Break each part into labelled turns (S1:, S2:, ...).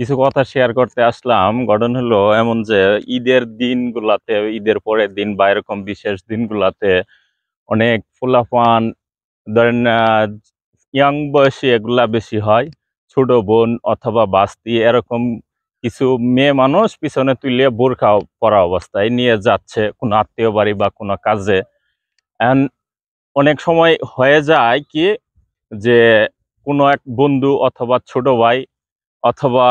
S1: কিছু কথা শেয়ার করতে আসলাম। ঘটনা হলো এমন যে ঈদের দিনগুলাতে, ঈদের পরের দিন বা এরকম বিশেষ দিনগুলাতে অনেক ফুলাফান ধরেন ইয়াং বয়সী এগুলা বেশি হয়। ছোট বোন অথবা বাস্তি এরকম কিছু মেয়ে মানুষ পিছনে তুলে বোরখা পরা অবস্থায় নিয়ে যাচ্ছে কোনো আত্মীয় বাড়ি বা কোনো কাজে। And অনেক সময় হয়ে যায় কি যে কোনো এক বন্ধু অথবা ছোট ভাই অথবা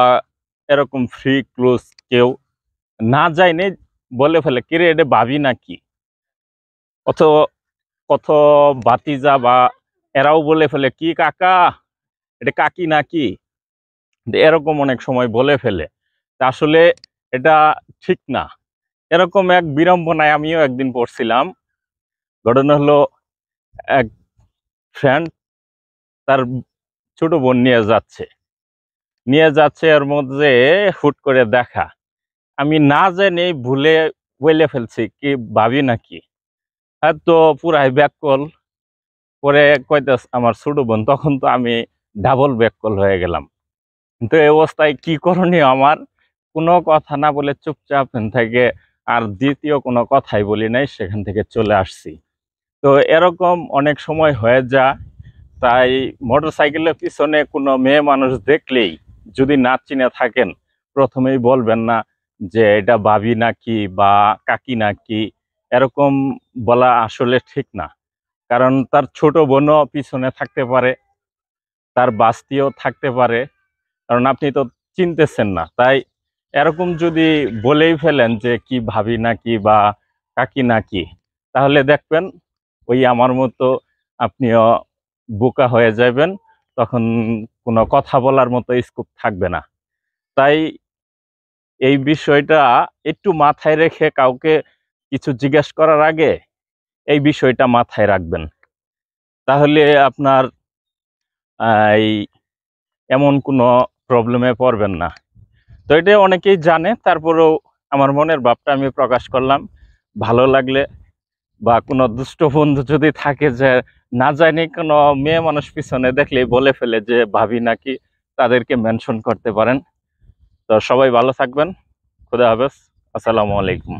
S1: এরকম ফ্রি ক্লোজ কেউ না যায়নি বলে ফেলে, কিরে এটা ভাবি নাকি, অথ কত ভাতিজা বা এরাও বলে ফেলে কি কাকা এটা কাকি নাকি, এরকম অনেক সময় বলে ফেলে। তা আসলে এটা ঠিক না। এরকম এক বিড়ম্বনায় আমিও একদিন পড়ছিলাম। ঘটনা হলো এক ফ্রেন্ড তার ছোট বোন নিয়ে যাচ্ছে এর মধ্যে হুট করে দেখা, আমি না জেনে ভুলে বলে ফেলছি কি ভাবি নাকি। আর তো পুরাই ব্যাককল পরে কইতাছে আমার ছোট বোন, তখন তো আমি ডাবল ব্যাককল হয়ে গেলাম। কিন্তু এই অবস্থায় কি করণীয় আমার, কোনো কথা না বলে চুপচাপ থেকে আর দ্বিতীয় কোনো কথাই বলি নাই, সেখান থেকে চলে আসছি। তো এরকম অনেক সময় হয়ে যায়। তাই মোটরসাইকেলের পিছনে কোনো মেয়ে মানুষ দেখলেই যদি না চিনে থাকেন, প্রথমেই বলবেন না যে এটা ভাবি নাকি বা কাকি নাকি, এরকম বলা আসলে ঠিক না। কারণ তার ছোট বোনও পিছনে থাকতে পারে, তার বাস্তিও থাকতে পারে, কারণ আপনি তো চিনতেছেন না। তাই এরকম যদি বলেই ফেলেন যে কি ভাবি নাকি বা কাকি নাকি, তাহলে দেখবেন ওই আমার মতো আপনিও বোকা হয়ে যাবেন। তখন কোনো কথা বলার মতো স্কোপ থাকবে না। তাই এই বিষয়টা একটু মাথায় রেখে কাউকে কিছু জিজ্ঞেস করার আগে এই বিষয়টা মাথায় রাখবেন, তাহলে আপনার এই এমন কোনো প্রবলেমে পড়বেন না। তো এটা অনেকেই জানে, তারপরেও আমার মনের ভাবটা আমি প্রকাশ করলাম। ভালো লাগলে বা কোনো দুষ্ট বন্ধু যদি থাকে যে না জানি কোনো মেয়ে মানুষ পিছনে দেখলেই বলে ফেলে যে ভাবি নাকি, তাদেরকে মেনশন করতে পারেন। তো সবাই ভালো থাকবেন। খুদা হাফেজ। আসসালামু আলাইকুম।